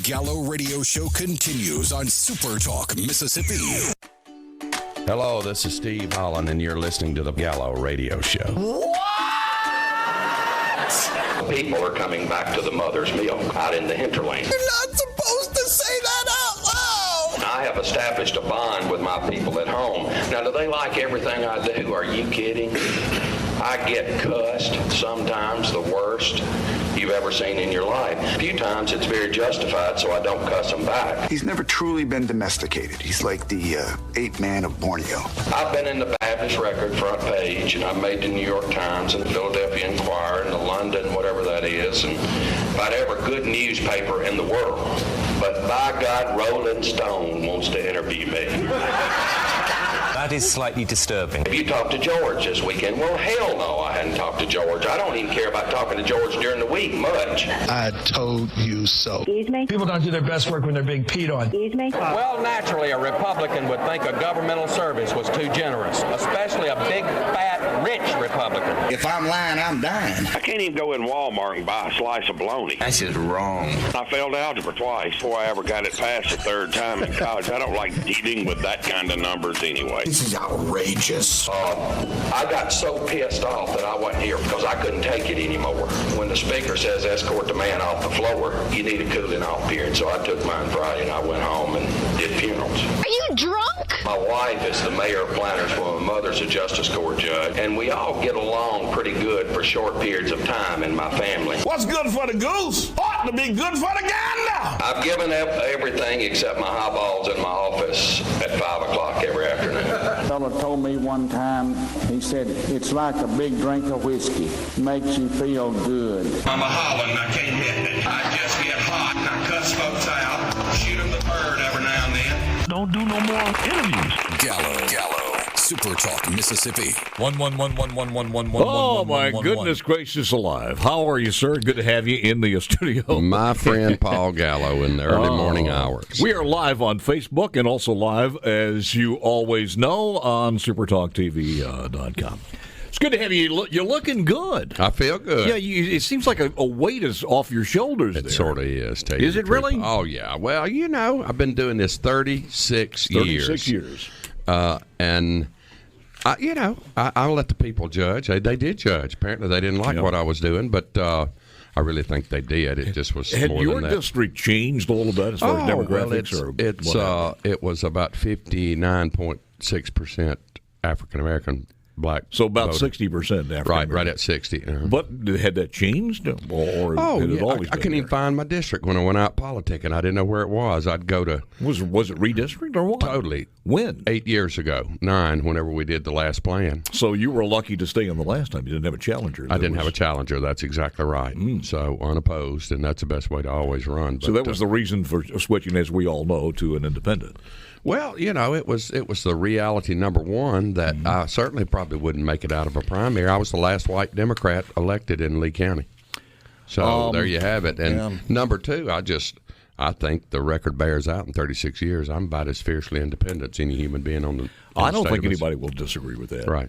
Gallo Radio Show continues on Super Talk, Mississippi. Hello, this is Steve Holland, and you're listening to the Gallo Radio Show. What? People are coming back to the mother's milk out in the hinterland. You're not supposed to say that out loud. I have established a bond with my people at home. Now, do they like everything I do? Are you kidding? I get cussed, sometimes the worst you've ever seen in your life. A few times it's very justified, so I don't cuss them back. He's never truly been domesticated. He's like the ape man of Borneo. I've been in the Baptist Record front page, and I've made the New York Times and the Philadelphia Inquirer and the London, whatever that is, and about every good newspaper in the world. But by God, Rolling Stone wants to interview me. That is slightly disturbing. Have you talked to George this weekend? Well, hell no, I hadn't talked to George. I don't even care about talking to George during the week much. I told you so. Excuse me? People don't do their best work when they're being peed on. Excuse me? Well, naturally, a Republican would think a governmental service was too generous, especially a big, fat, rich Republican. If I'm lying, I'm dying. I can't even go in Walmart and buy a slice of bologna. That's just wrong. I failed algebra twice before I ever got it passed the third time in college. I don't like dealing with that kind of numbers anyway. This is outrageous. I got so pissed off that I wasn't here because I couldn't take it anymore. When the speaker says escort the man off the floor, you need a cooling off period. So I took mine Friday and I went home and did funerals. Are you drunk? My wife is the mayor of Plantersville. My mother's a justice court judge. And we all get along pretty good for short periods of time in my family. What's good for the goose ought to be good for the gander. I've given up everything except my highballs in my office at 5 o'clock every afternoon. A fellow told me one time, he said, it's like a big drink of whiskey. Makes you feel good. I'm a Holland, I can't hit it. I just get hot and I cuss folks out, shoot them the bird every now and then. Don't do no more interviews. Gallo. Super Talk, Mississippi. 111111111. Oh, my goodness gracious alive. How are you, sir? Good to have you in the studio. My friend Paul Gallo in the early morning hours. We are live on Facebook and also live, as you always know, on supertalktv.com. It's good to have you. You're looking good. I feel good. Yeah, it seems like a weight is off your shoulders there. It sort of is. Is it really? Oh, yeah. Well, you know, I've been doing this 36 years. 36 years. And... I'll let the people judge. They did judge. Apparently, they didn't like what I was doing, but I really think they did. It just was Had more your than that. district changed a little bit as far as demographics? It was about 59.6% African American black. So about voting. 60% African American. Right at 60. But had that changed? Or had it always I couldn't even find my district when I went out politicking. I didn't know where it was. I'd go to... Was it redistricted or what? Totally. When? 8 years ago. 9, whenever we did the last plan. So you were lucky to stay in the last time. You didn't have a challenger. I didn't have a challenger. That's exactly right. So unopposed, and that's the best way to always run. So that was the reason for switching, as we all know, to an independent. Well, you know, it was the reality number one that I certainly probably wouldn't make it out of a primary. I was the last white Democrat elected in Lee County. So there you have it. And number two, I think the record bears out in 36 years. I'm about as fiercely independent as any human being on the I don't think anybody will disagree with that. Right.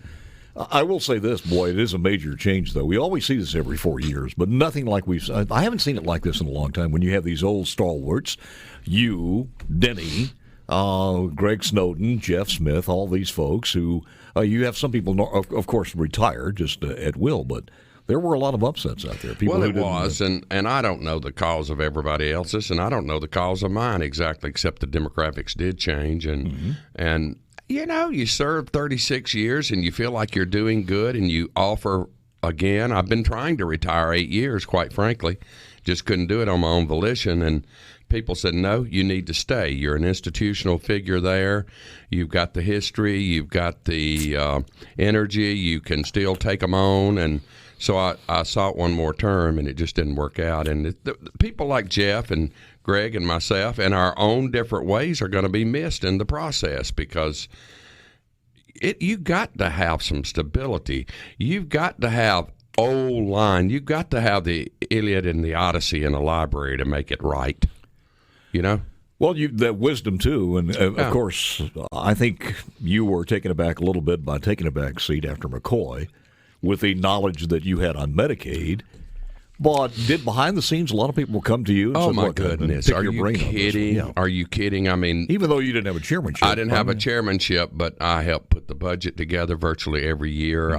I will say this, boy, it is a major change, though. We always see this every 4 years, but nothing like I haven't seen it like this in a long time. When you have these old stalwarts, you, Denny, Greg Snowden, Jeff Smith, all these folks who you have some people, of course, retire just at will, but there were a lot of upsets out there. People it was, and I don't know the cause of everybody else's, and I don't know the cause of mine exactly, except the demographics did change, and you know, you serve 36 years, and you feel like you're doing good, and you offer again. I've been trying to retire 8 years, quite frankly, just couldn't do it on my own volition, and people said, no, you need to stay. You're an institutional figure there. You've got the history. You've got the energy. You can still take them on. And so I sought one more term, and it just didn't work out. And the people like Jeff and Greg and myself in our own different ways are going to be missed in the process because you got to have some stability. You've got to have old line. You've got to have the Iliad and the Odyssey in a library to make it right. You know? Well, that wisdom, too. And, of course, I think you were taken aback a little bit by taking a back seat after McCoy with the knowledge that you had on Medicaid. But did behind the scenes a lot of people come to you and oh said, my look, goodness, pick are your you brain kidding? Yeah. Are you kidding? I mean, even though you didn't have a chairmanship. I didn't have a chairmanship, but I helped put the budget together virtually every year.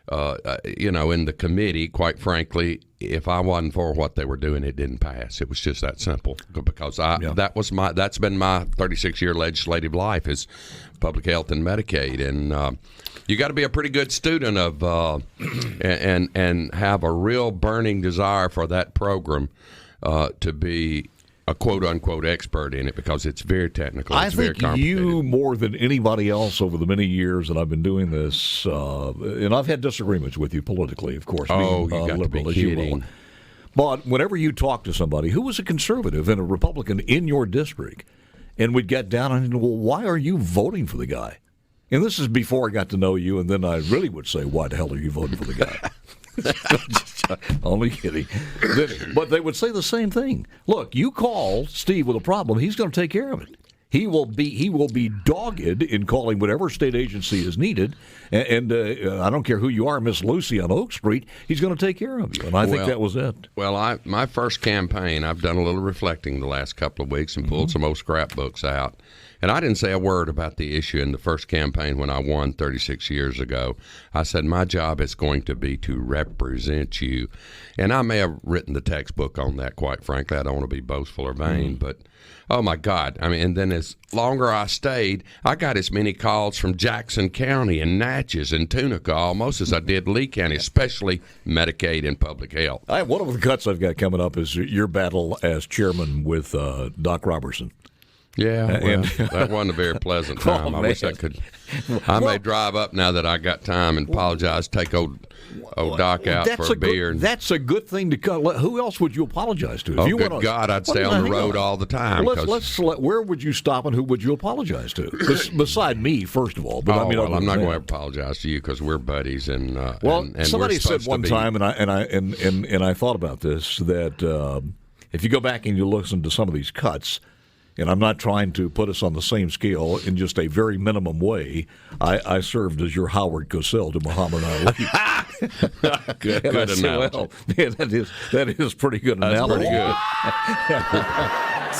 In the committee, quite frankly, if I wasn't for what they were doing, it didn't pass. It was just that simple. Because that's been my 36-year legislative life is public health and Medicaid, and you got to be a pretty good student of and have a real burning desire for that program to be a quote-unquote expert in it, because it's very technical. It's very complicated. You, more than anybody else over the many years that I've been doing this, and I've had disagreements with you politically, of course, you being got liberal to be as kidding. you will. But whenever you talk to somebody who was a conservative and a Republican in your district, and we'd get down on, well, why are you voting for the guy? And this is before I got to know you, and then I really would say, why the hell are you voting for the guy? Only kidding. But they would say the same thing. Look, you call Steve with a problem, he's going to take care of it. He will be dogged in calling whatever state agency is needed, and I don't care who you are, Miss Lucy on Oak Street, he's going to take care of you, and I think that was it. Well, my first campaign, I've done a little reflecting the last couple of weeks and pulled some old scrapbooks out, and I didn't say a word about the issue in the first campaign when I won 36 years ago. I said my job is going to be to represent you, and I may have written the textbook on that, quite frankly. I don't want to be boastful or vain, but oh, my God. I mean, and then as longer I stayed, I got as many calls from Jackson County and Natchez and Tunica almost as I did Lee County, especially Medicaid and public health. One of the cuts I've got coming up is your battle as chairman with Doc Robertson. Yeah, well, that wasn't a very pleasant time. I wish I could. I may drive up now that I got time and apologize, take old Doc out for a beer. That's a good thing to cut. Who else would you apologize to? If you good God, I'd stay on the road all the time. Where would you stop and who would you apologize to? Beside me, first of all. But I'm not going to apologize to you because we're buddies. And somebody said one time, and I thought about this, that if you go back and you listen to some of these cuts, and I'm not trying to put us on the same scale in just a very minimum way, I served as your Howard Cosell to Muhammad Ali. Good analogy. Well, man, that is pretty good analogy. That's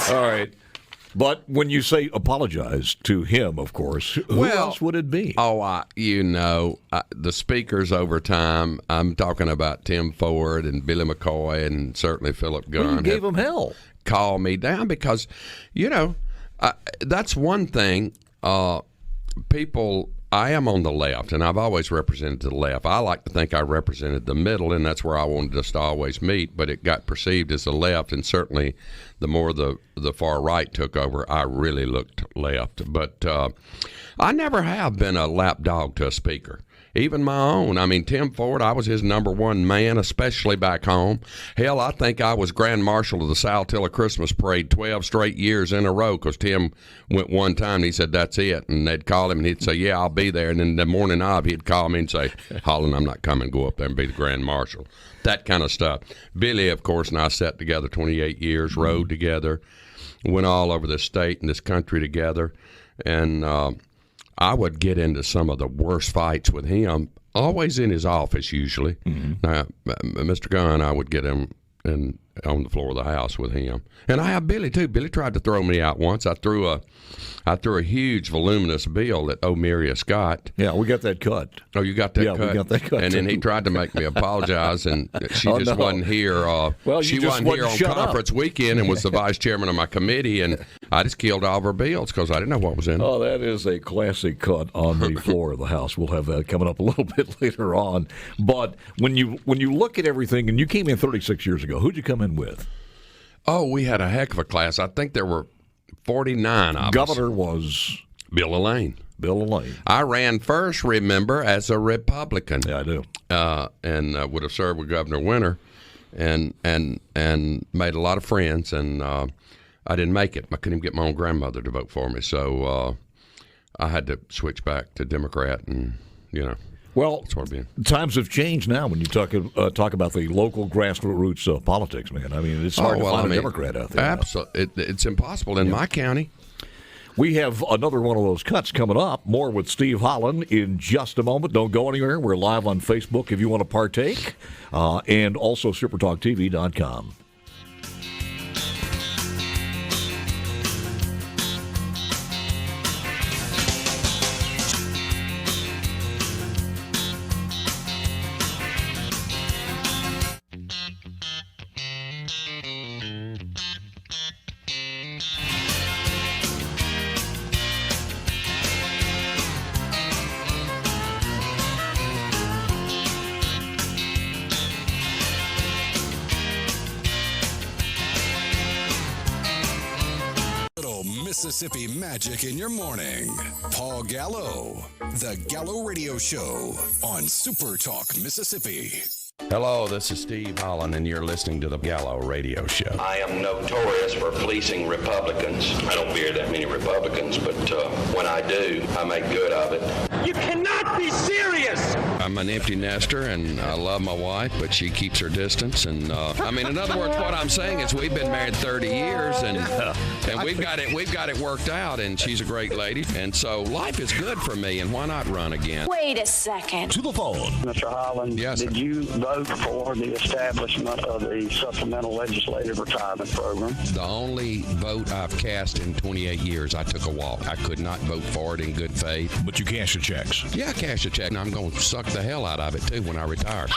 pretty good. All right. But when you say apologize to him, of course, who else would it be? Oh, the speakers over time, I'm talking about Tim Ford and Billy McCoy and certainly Philip Gunn. Well, you gave him hell. Call me down because, that's one thing. People, I am on the left, and I've always represented the left. I like to think I represented the middle, and that's where I wanted us to always meet, but it got perceived as the left, and certainly the more the far right took over, I really looked left. But I never have been a lapdog to a speaker. Even my own. I mean, Tim Ford, I was his number one man, especially back home. Hell, I think I was Grand Marshal of the Saltillo Christmas Parade 12 straight years in a row because Tim went one time and he said, that's it. And they'd call him and he'd say, yeah, I'll be there. And then the morning of, he'd call me and say, Holland, I'm not coming. Go up there and be the Grand Marshal. That kind of stuff. Billy, of course, and I sat together 28 years, rode together, went all over the state and this country together. And I would get into some of the worst fights with him, always in his office usually. Now, Mr. Gunn, I would get him on the floor of the house with him. And I have Billy, too. Billy tried to throw me out once. I threw a huge, voluminous bill at O'Meara Scott. Yeah, we got that cut. Oh, you got that cut? Yeah, we got that cut, and then he tried to make me apologize, and she wasn't here. She wasn't here on conference weekend and was the vice chairman of my committee, and I just killed all of her bills because I didn't know what was in it. Oh, that is a classic cut on the floor of the House. We'll have that coming up a little bit later on. But when you look at everything, and you came in 36 years ago, who'd you come in with? Oh, we had a heck of a class. I think there were 49 of us. Governor was Bill Elaine. Bill Elaine. I ran first, remember, as a Republican. Yeah, I do. And would have served with Governor Winter, and made a lot of friends. And I didn't make it. I couldn't even get my own grandmother to vote for me, so I had to switch back to Democrat, and Well, times have changed now when you talk about the local grassroots politics, man. I mean, it's hard to find a Democrat out there. Absolutely. It's impossible in my county. We have another one of those cuts coming up. More with Steve Holland in just a moment. Don't go anywhere. We're live on Facebook if you want to partake, and also supertalktv.com. Mississippi magic in your morning. Paul Gallo, the Gallo Radio Show on Super Talk Mississippi. Hello, this is Steve Holland, and you're listening to the Gallo Radio Show. I am notorious for fleecing Republicans. I don't fear that many Republicans, but when I do, I make good of it. You cannot be serious! I'm an empty nester, and I love my wife, but she keeps her distance. And in other words, what I'm saying is we've been married 30 years, and we've got it worked out. And she's a great lady, and so life is good for me. And why not run again? Wait a second. To the phone, Mr. Holland, yes, did you vote for the establishment of the supplemental legislative retirement program? The only vote I've cast in 28 years, I took a walk. I could not vote for it in good faith. but you cash your checks. Yeah, I cashed a check, and I'm going to suck the hell out of it, too, when I retire.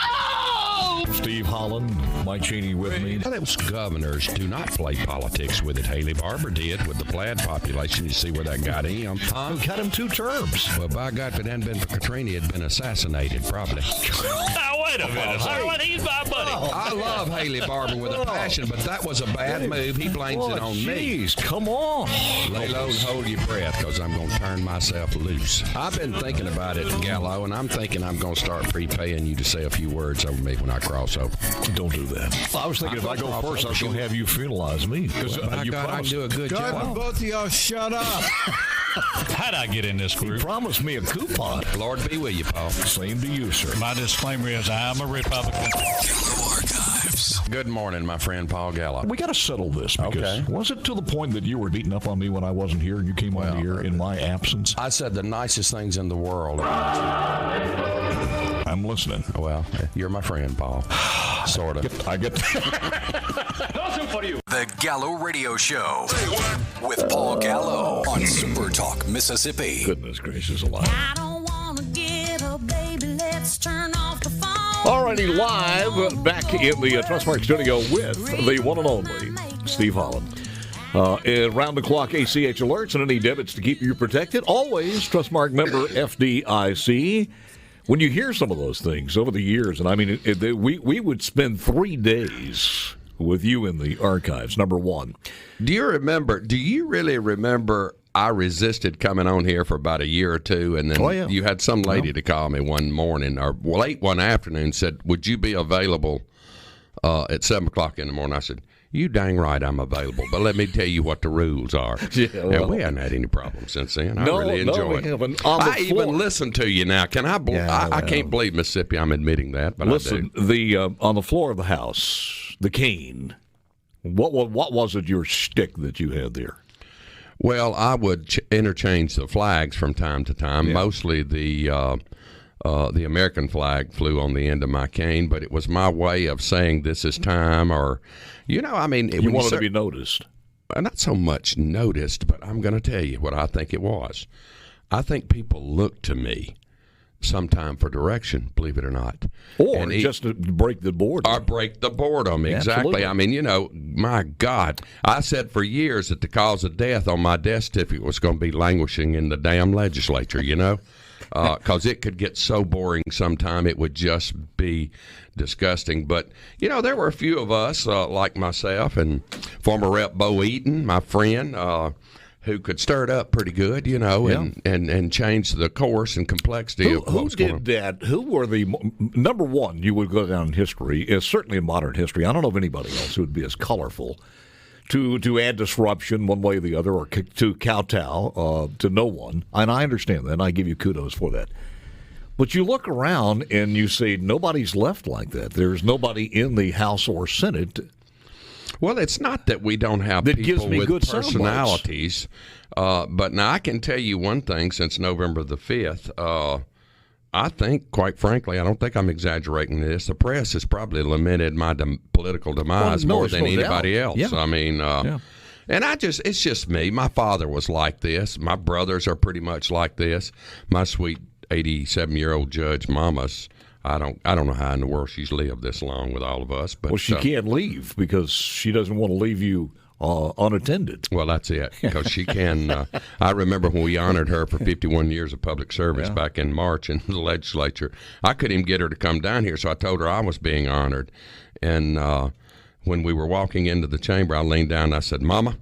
Steve Holland, Mike Cheney with me. Those governors do not play politics with it. Haley Barbour did with the Plaid population. You see where that got him. Huh? Cut him 2 terms. Well, by God, if it hadn't been for Katrina, he'd been assassinated, probably. Now, wait a minute. Harlan, he's my buddy. I love Haley Barbour with a passion, but that was a bad move. He blames it on me. Come on. Lay low and hold your breath, because I'm going to turn myself loose. I've been thinking about it, Gallo, and I'm thinking I'm going to start prepaying you to say a few words over me when I cross over. Don't do that. I was thinking if I go first, I was going to have you funeralize me. Well, you God, I do a good job. Both of y'all shut up. How'd I get in this group? You promised me a coupon. Lord be with you, Paul. Same to you, sir. My disclaimer is I'm a Republican. Gallo Archives. Good morning, my friend Paul Gallo. We got to settle this because was it to the point that you were beating up on me when I wasn't here and you came on the air in my absence? I said the nicest things in the world. I'm listening. Well, you're my friend, Paul. Sort of. I get For you. The Gallo Radio Show with Paul Gallo on Super Talk Mississippi. Goodness gracious alive. I don't want to get up, baby. Let's turn off the phone. Alrighty, live back in the Trustmark studio with the one and only Steve Holland. Round the clock ACH alerts and any debits to keep you protected. Always Trustmark member FDIC. When you hear some of those things over the years, and I mean, we would spend 3 days with you in the archives, number one. Do you really remember I resisted coming on here for about a year or two, and then you had some lady to call me one morning or late one afternoon, said, would you be available at 7 o'clock in the morning? I said, you dang right I'm available, but let me tell you what the rules are. And we haven't had any problems since then. I really enjoy it. I even listen to you now. Can I? I can't believe Mississippi. I'm admitting that, but listen, I do. On the floor of the house, the cane. What was it? Your shtick that you had there? Well, I would interchange the flags from time to time. Yeah. Mostly the American flag flew on the end of my cane, but it was my way of saying this is time, or, you wanted to be noticed. Not so much noticed, but I'm going to tell you what I think it was. I think people look to me sometime for direction, believe it or not. Or just to break the boredom. Or break the boredom, exactly. Absolutely. My God. I said for years that the cause of death on my death certificate was going to be languishing in the damn legislature, because it could get so boring sometime it would just be disgusting. But, there were a few of us, like myself and former Rep. Bo Eaton, my friend, who could stir it up pretty good, and change the course and complexity of who did that? Who were the number one? You would go down in history, certainly in modern history. I don't know of anybody else who would be as colorful to add disruption one way or the other, or to kowtow to no one. And I understand that, and I give you kudos for that. But you look around and you say nobody's left like that. There's nobody in the House or Senate Well, it's not that we don't have that people gives me with good personalities, but now I can tell you one thing since November the 5th. I think, quite frankly, I don't think I'm exaggerating this. The press has probably lamented my political demise more than anybody else. Yeah. I mean, and it's just me. My father was like this. My brothers are pretty much like this. My sweet 87-year-old judge mama's. I don't know how in the world she's lived this long with all of us. But she can't leave because she doesn't want to leave you unattended. Well, that's it, because she can. I remember when we honored her for 51 years of public service back in March in the legislature. I couldn't even get her to come down here, so I told her I was being honored. And when we were walking into the chamber, I leaned down and I said, "Mama,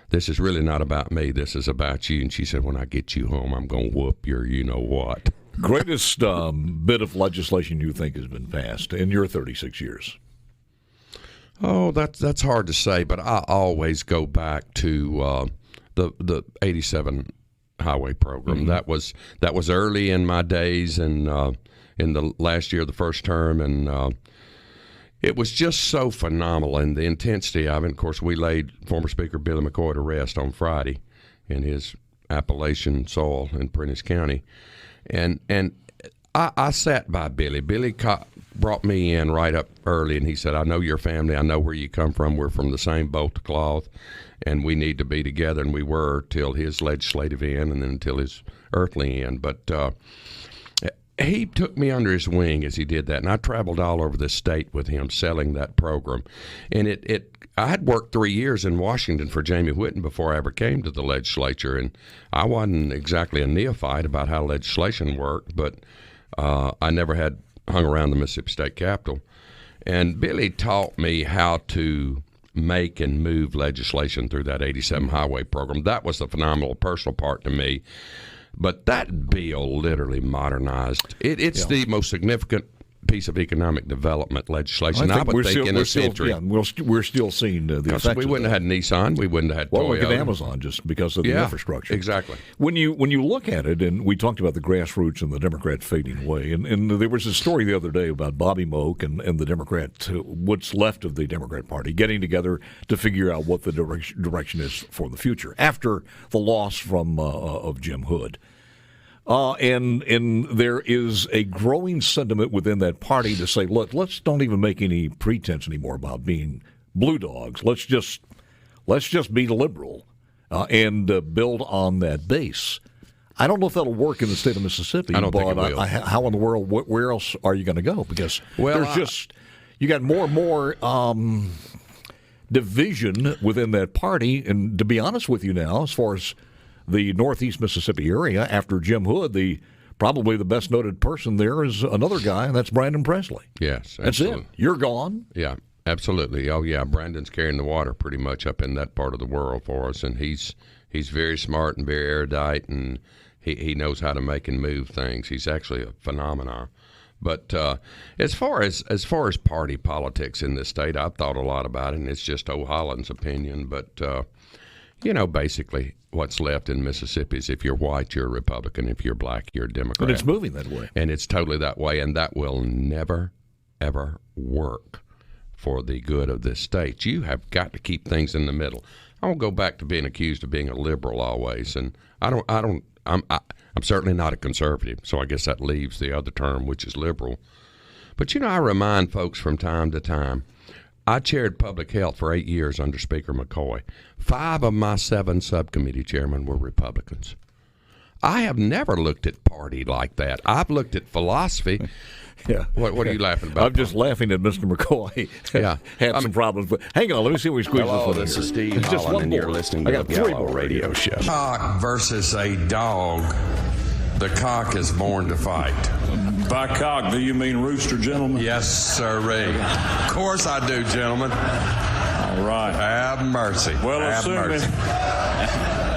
this is really not about me. This is about you." And she said, "When I get you home, I'm going to whoop your you-know-what." Greatest bit of legislation you think has been passed in your 36 years? Oh, that's hard to say, but I always go back to the 87 highway program. Mm-hmm. That was early in my days, and in the last year of the first term, and it was just so phenomenal, and the intensity of it. Of course, we laid former Speaker Billy McCoy to rest on Friday in his Appalachian soil in Prentiss County, and I sat by Billy. Billy brought me in right up early, and he said, "I know your family. I know where you come from. We're from the same boat cloth, and we need to be together." And we were till his legislative end, and then until his earthly end. But he took me under his wing as he did that, and I traveled all over the state with him selling that program. And I had worked 3 years in Washington for Jamie Whitten before I ever came to the legislature, and I wasn't exactly a neophyte about how legislation worked, but I never had hung around the Mississippi State Capitol. And Billy taught me how to make and move legislation through that 87 highway program. That was the phenomenal personal part to me. But that bill literally modernized. It's the most significant piece of economic development legislation I would think in a century. We're still seeing the effects. We wouldn't have had Nissan. We wouldn't have had Toyota. Well, look at Amazon just because of the infrastructure. Exactly. When you look at it, and we talked about the grassroots and the Democrat fading away, and there was a story the other day about Bobby Moak and the Democrat, what's left of the Democrat Party, getting together to figure out what the direction is for the future after the loss from of Jim Hood. And there is a growing sentiment within that party to say, look, let's don't even make any pretense anymore about being blue dogs. Let's just be liberal and build on that base. I don't know if that'll work in the state of Mississippi. I don't think it will. How in the world? Where else are you going to go? Because you got more and more division within that party. And to be honest with you now, as far as the Northeast Mississippi area, after Jim Hood, probably the best noted person there is another guy, and that's Brandon Presley. Yes, that's it. You're gone. Yeah, absolutely. Oh yeah, Brandon's carrying the water pretty much up in that part of the world for us, and he's very smart and very erudite, and he knows how to make and move things. He's actually a phenomenon. But as far as party politics in this state, I've thought a lot about it, and it's just Holland's opinion, but. Basically what's left in Mississippi is if you're white, you're a Republican. If you're black, you're a Democrat. But it's moving that way. And it's totally that way, and that will never, ever work for the good of this state. You have got to keep things in the middle. I won't go back to being accused of being a liberal always, and I'm certainly not a conservative, so I guess that leaves the other term, which is liberal. But, I remind folks from time to time, I chaired public health for 8 years under Speaker McCoy. 5 of my 7 subcommittee chairmen were Republicans. I have never looked at party like that. I've looked at philosophy. Yeah. What are you laughing about? I'm just laughing at Mr. McCoy. Yeah. Had some problems. But hang on, let me see if we squeeze Hello, this one. This is Steve Holland, and you're listening to the Gallo Radio Show. Cock versus a dog. The cock is born to fight. By cock, do you mean rooster, gentlemen? Yes, sirree. Of course I do, gentlemen. All right. Have mercy. Well,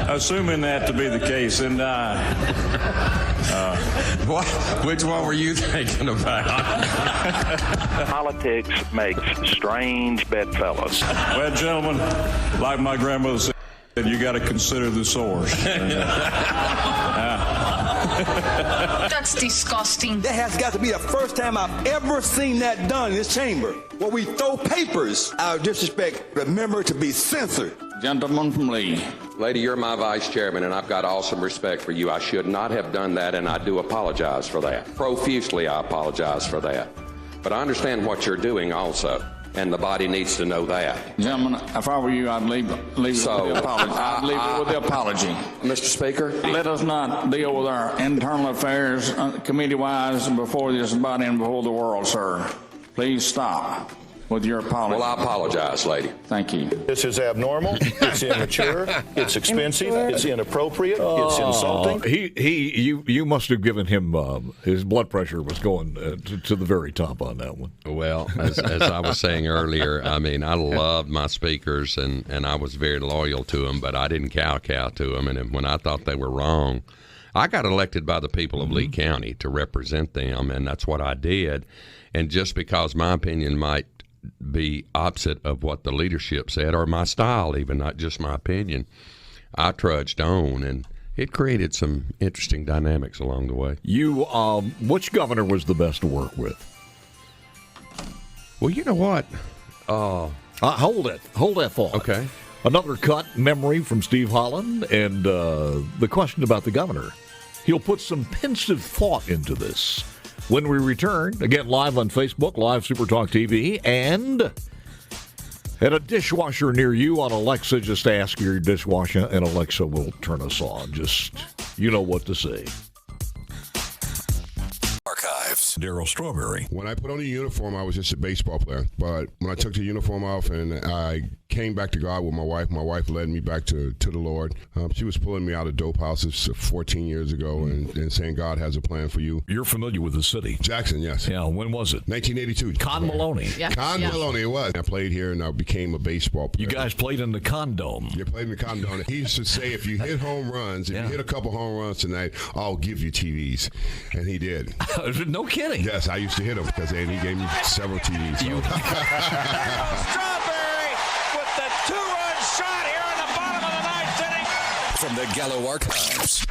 assuming that to be the case, and which one were you thinking about? Politics makes strange bedfellows. Well, gentlemen, like my grandmother said, you got to consider the source. That's disgusting. That has got to be the first time I've ever seen that done in this chamber, where we throw papers out of disrespect, remember to be censored. Gentleman from Lee. Lady, you're my vice chairman, and I've got awesome respect for you. I should not have done that, and I do apologize for that. Profusely, I apologize for that. But I understand what you're doing also, and the body needs to know that. Gentlemen, if I were you, I'd leave it with the apology. I'd leave it with the apology. Mr. Speaker? Let us not deal with our internal affairs committee-wise before this body and before the world, sir. Please stop with your apology. Well, I apologize, lady. Thank you. This is abnormal. It's immature. It's expensive. It's inappropriate. It's insulting. You must have given him his blood pressure was going to the very top on that one. Well, as I was saying earlier, I mean, I loved my speakers and I was very loyal to them, but I didn't cow-cow to them. And when I thought they were wrong, I got elected by the people of Lee County to represent them, and that's what I did. And just because my opinion might be opposite of what the leadership said, or my style even, not just my opinion, I trudged on, and it created some interesting dynamics along the way. You, which governor was the best to work with? Well, you know what? Hold that thought. Okay. Another cut memory from Steve Holland, and the question about the governor. He'll put some pensive thought into this. When we return, again, live on Facebook, live Super Talk TV, and at a dishwasher near you on Alexa, just ask your dishwasher, and Alexa will turn us on. Just, you know what to say. Archives. Darryl Strawberry. When I put on the uniform, I was just a baseball player. But when I took the uniform off and I came back to God with my wife led me back to the Lord. She was pulling me out of dope houses 14 years ago and saying God has a plan for you. You're familiar with the city. Jackson, yes. Yeah, when was it? 1982. Con Maloney. Yeah. Maloney, it was. I played here and I became a baseball player. You guys played in the Condome. You played in the Condome. He used to say, if you hit home runs, if you hit a couple home runs tonight, I'll give you TVs. And he did. No kidding. Yes, I used to hit him because he gave me several TVs. So. Strawberry with the two-run shot here in the bottom of the ninth inning. From the Gallo Archives.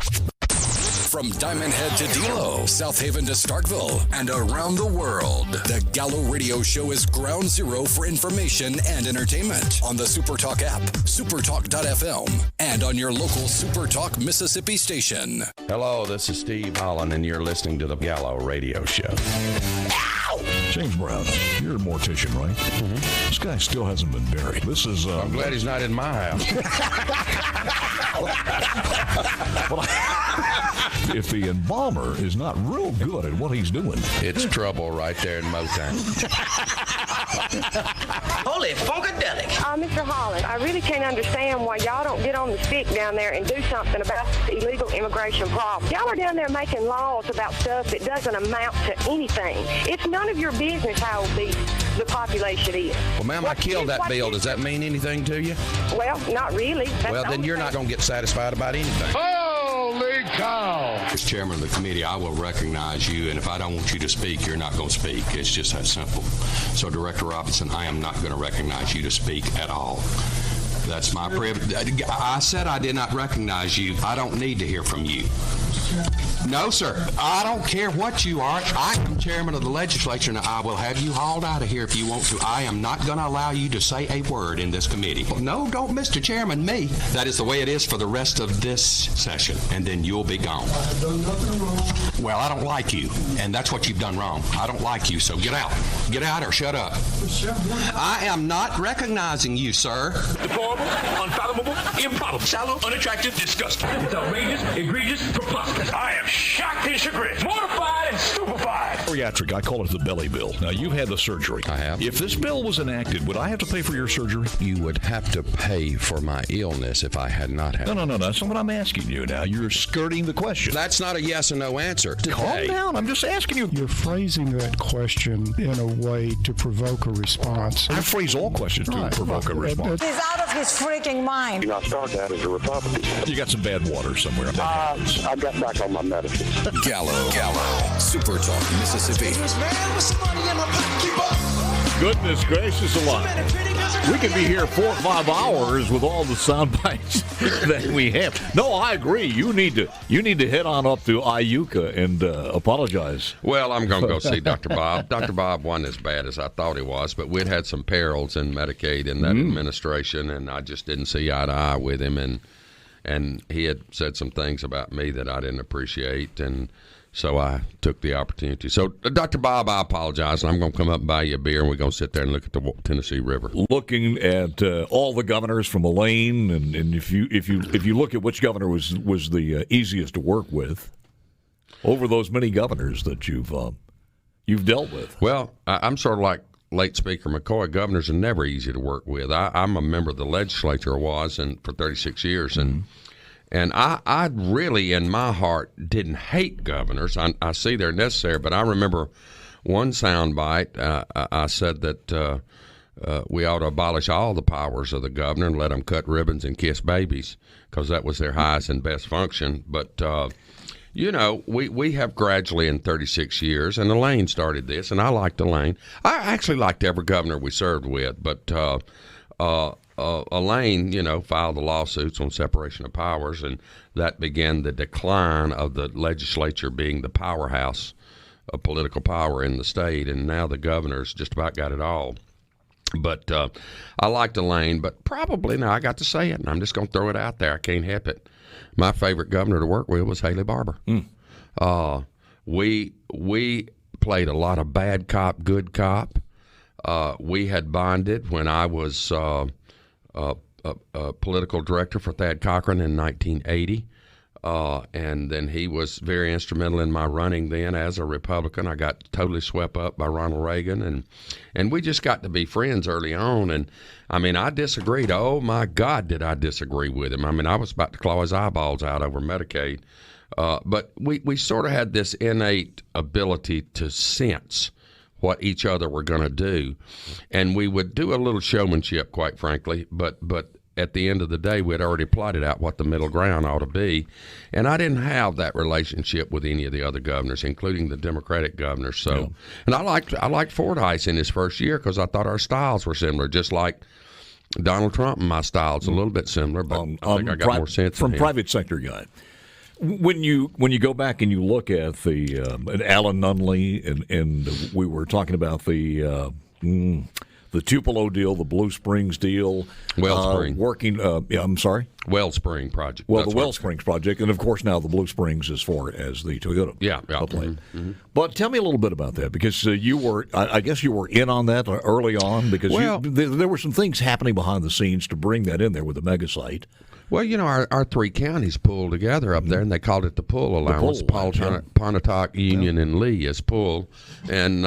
From Diamond Head to Delo, South Haven to Starkville, and around the world, the Gallo Radio Show is ground zero for information and entertainment on the SuperTalk app, supertalk.fm, and on your local SuperTalk Mississippi station. Hello, this is Steve Holland, and you're listening to the Gallo Radio Show. James Brown, you're a mortician, right? Mm-hmm. This guy still hasn't been buried. This is. I'm glad he's not in my house. If the embalmer is not real good at what he's doing, it's trouble right there in Motown. Holy funkadelic. Mr. Holland, I really can't understand why y'all don't get on the stick down there and do something about the illegal immigration problem. Y'all are down there making laws about stuff that doesn't amount to anything. It's none of your business how the population is. Well, ma'am, I killed that bill. Does that mean anything to you? Well, not really. Well, then you're not going to get satisfied about anything. Holy cow! As chairman of the committee, I will recognize you, and if I don't want you to speak, you're not going to speak. It's just that simple. So, Director Robinson, I am not going to recognize you to speak at all. That's my privilege. I said I did not recognize you. I don't need to hear from you. No, sir. I don't care what you are. I am chairman of the legislature, and I will have you hauled out of here if you want to. I am not going to allow you to say a word in this committee. No, don't, Mr. Chairman, me. That is the way it is for the rest of this session, and then you'll be gone. I've done nothing wrong. Well, I don't like you, and that's what you've done wrong. I don't like you, so get out. Get out or shut up. I am not recognizing you, sir. Deplorable, unfathomable, improbable, shallow, unattractive, disgusting. It's outrageous, egregious, preposterous. I am shocked and chagrined, mortified and stupefied. Bariatric, I call it the belly bill. Now, you've had the surgery. I have. If this bill was enacted, would I have to pay for your surgery? You would have to pay for my illness if I had not had it. No. That's not what I'm asking you now. You're skirting the question. That's not a yes or no answer. Calm down. I'm just asking you. You're phrasing that question in a way to provoke a response. I phrase all questions to provoke a response. He's out of his freaking mind. I started out as a Republican. You got some bad water somewhere. I got back on my medicine. Gallo, Super Talk, Mississippi. Man, with some money in my pocket, keep up. Goodness gracious alive. We could be here 4 or 5 hours with all the sound bites that we have. No, I agree. You need to head on up to Iuka and apologize. Well, I'm going to go see Dr. Bob. Dr. Bob wasn't as bad as I thought he was, but we'd had some perils in Medicaid in that administration, and I just didn't see eye to eye with him, and he had said some things about me that I didn't appreciate, and so I took the opportunity. So, Dr. Bob, I apologize, and I'm going to come up and buy you a beer, and we're going to sit there and look at the Tennessee River. Looking at all the governors from Elaine, and if you look at which governor was the easiest to work with, over those many governors that you've dealt with. Well, I'm sort of like late Speaker McCoy. Governors are never easy to work with. I'm a member of the legislature, for 36 years, and I really, in my heart, didn't hate governors. I see they're necessary, but I remember one soundbite. I said that we ought to abolish all the powers of the governor and let them cut ribbons and kiss babies, because that was their highest and best function. But, we have gradually in 36 years, and Elaine started this, and I liked Elaine. I actually liked every governor we served with, but Elaine, filed the lawsuits on separation of powers, and that began the decline of the legislature being the powerhouse of political power in the state, and now the governor's just about got it all. But I liked Elaine, but probably, now I got to say it, and I'm just going to throw it out there. I can't help it. My favorite governor to work with was Haley Barbour. We played a lot of bad cop, good cop. We had bonded when I was a political director for Thad Cochran in 1980. And then he was very instrumental in my running then as a Republican. I got totally swept up by Ronald Reagan, and we just got to be friends early on. And, I disagreed. Oh, my God, did I disagree with him. I was about to claw his eyeballs out over Medicaid. But we sort of had this innate ability to sense what each other were going to do. And we would do a little showmanship, quite frankly, but at the end of the day, we'd already plotted out what the middle ground ought to be. And I didn't have that relationship with any of the other governors, including the Democratic governors. So, and I liked Fordyce in his first year because I thought our styles were similar, just like Donald Trump and my style's a little bit similar, but I think I got more sense from in him. Private sector guy. When you go back and you look at the Alan Nunley and we were talking about the Tupelo deal, the Blue Springs deal, Wellspring I'm sorry, Wellspring project. Well, the Wellsprings project, and of course now the Blue Springs as far as the Toyota plant. Mm-hmm. But tell me a little bit about that, because you were, I guess you were in on that early on, because there were some things happening behind the scenes to bring that in there with the mega site. Well, our 3 counties pulled together up there, and they called it the Pull Allowance. Pontotoc, Union, and Lee as Pull, and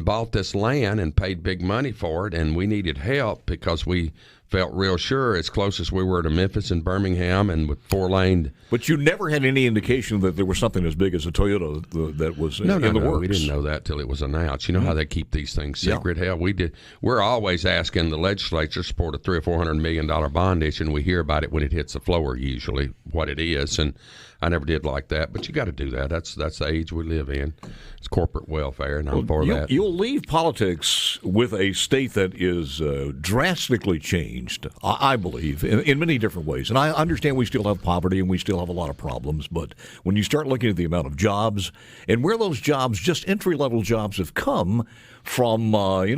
bought this land and paid big money for it, and we needed help because we felt real sure, as close as we were to Memphis and Birmingham, and with 4-lane. But you never had any indication that there was something as big as a Toyota that was in the works. We didn't know that till it was announced. You know how they keep these things secret? Hell, we did. We're always asking the legislature to support a $300 or $400 million bond issue, and we hear about it when it hits the floor, usually, what it is, and I never did like that, but you got to do that. That's the age we live in. It's corporate welfare, and I'm for that. You'll leave politics with a state that is drastically changed, I believe, in many different ways. And I understand we still have poverty and we still have a lot of problems, but when you start looking at the amount of jobs and where those jobs, just entry-level jobs, have come from,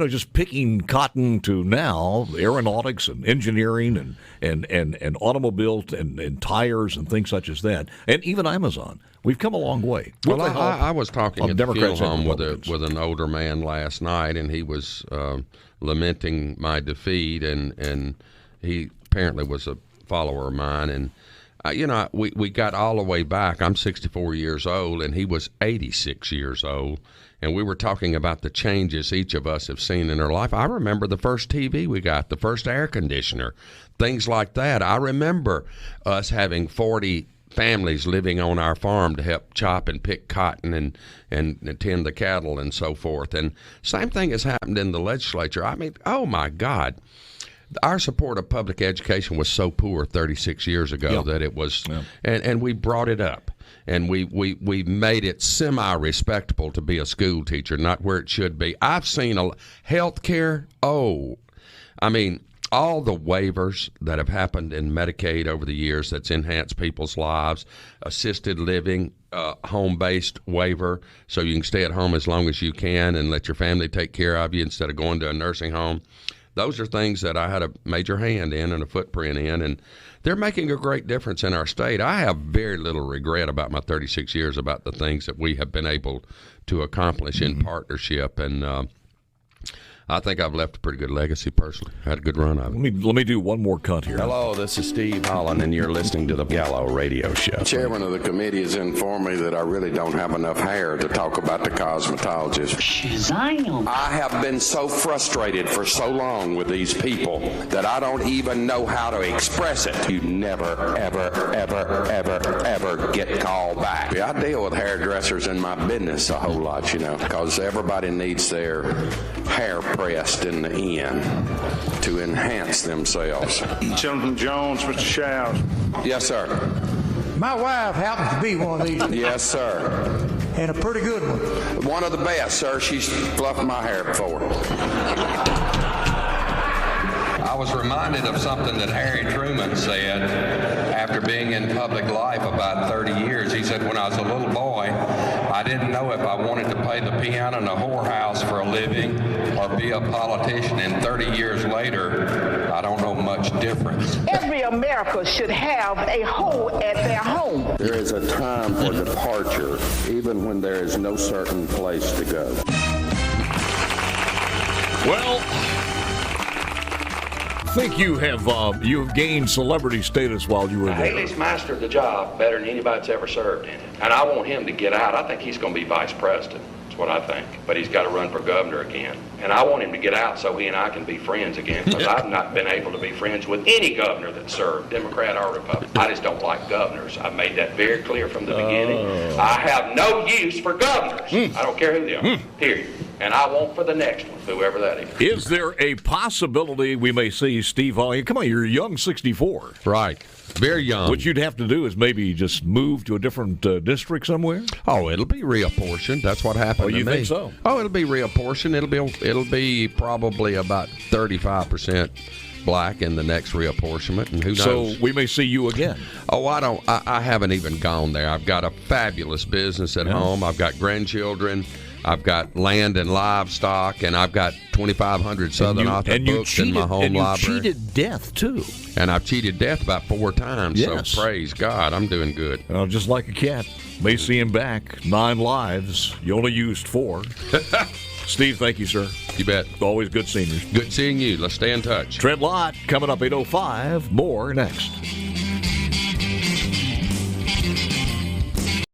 just picking cotton to now aeronautics and engineering and automobile and tires and things such as that, and even Amazon. We've come a long way. Well, I was talking at the funeral home with an older man last night, and he was lamenting my defeat, and he apparently was a follower of mine, and we got all the way back. I'm 64 years old, and he was 86 years old. And we were talking about the changes each of us have seen in our life. I remember the first TV we got, the first air conditioner, things like that. I remember us having 40 families living on our farm to help chop and pick cotton and tend the cattle and so forth. And same thing has happened in the legislature. Oh, my God. Our support of public education was so poor 36 years ago that it was, and we brought it up. and we made it semi-respectable to be a school teacher, not where it should be. I've seen health care. Oh, I mean, all the waivers that have happened in Medicaid over the years that's enhanced people's lives, assisted living, home-based waiver, so you can stay at home as long as you can and let your family take care of you instead of going to a nursing home. Those are things that I had a major hand in and a footprint in, and they're making a great difference in our state. I have very little regret about my 36 years about the things that we have been able to accomplish in partnership, and I think I've left a pretty good legacy personally. I had a good run of it. Let me do one more cut here. Hello, this is Steve Holland, and you're listening to the Gallo Radio Show. Chairman of the committee has informed me that I really don't have enough hair to talk about the cosmetologist. Shazam! I have been so frustrated for so long with these people that I don't even know how to express it. You never, ever, ever, ever, ever get called back. I deal with hairdressers in my business a whole lot, because everybody needs their hair pressed in the end to enhance themselves. Gentleman Jones, Mr. Showers. Yes, sir. My wife happens to be one of these. Yes, sir. And a pretty good one. One of the best, sir. She's fluffed my hair before. I was reminded of something that Harry Truman said after being in public life about 30 years. He said, when I was a little boy, I didn't know if I wanted to play the piano in a whorehouse for a living or be a politician. And 30 years later, I don't know much difference. Every America should have a hoe at their home. There is a time for departure, even when there is no certain place to go. Well, I think you have gained celebrity status while you were there. Haley's mastered the job better than anybody that's ever served in it. And I want him to get out. I think he's going to be vice president. That's what I think. But he's got to run for governor again. And I want him to get out so he and I can be friends again, because I've not been able to be friends with any governor that served, Democrat or Republican. I just don't like governors. I've made that very clear from the beginning. I have no use for governors. I don't care who they are, period. And I won't for the next one, whoever that is. Is there a possibility we may see Steve Holland? Come on, you're a young 64. Right. Very young. What you'd have to do is maybe just move to a different district somewhere? Oh, it'll be reapportioned. That's what happened to me. You think so? Oh, it'll be reapportioned. It'll be probably about 35% black in the next reapportionment, and who knows? So we may see you again. Oh, I haven't even gone there. I've got a fabulous business at home. I've got grandchildren. I've got land and livestock, and I've got 2,500 Southern author books in my home library. And you cheated death, too. And I've cheated death about 4 times, so praise God, I'm doing good. Just like a cat. May see him back. 9 lives. You only used 4. Steve, thank you, sir. You bet. Always good seeing you. Good seeing you. Let's stay in touch. Trent Lott coming up 8:05. More next.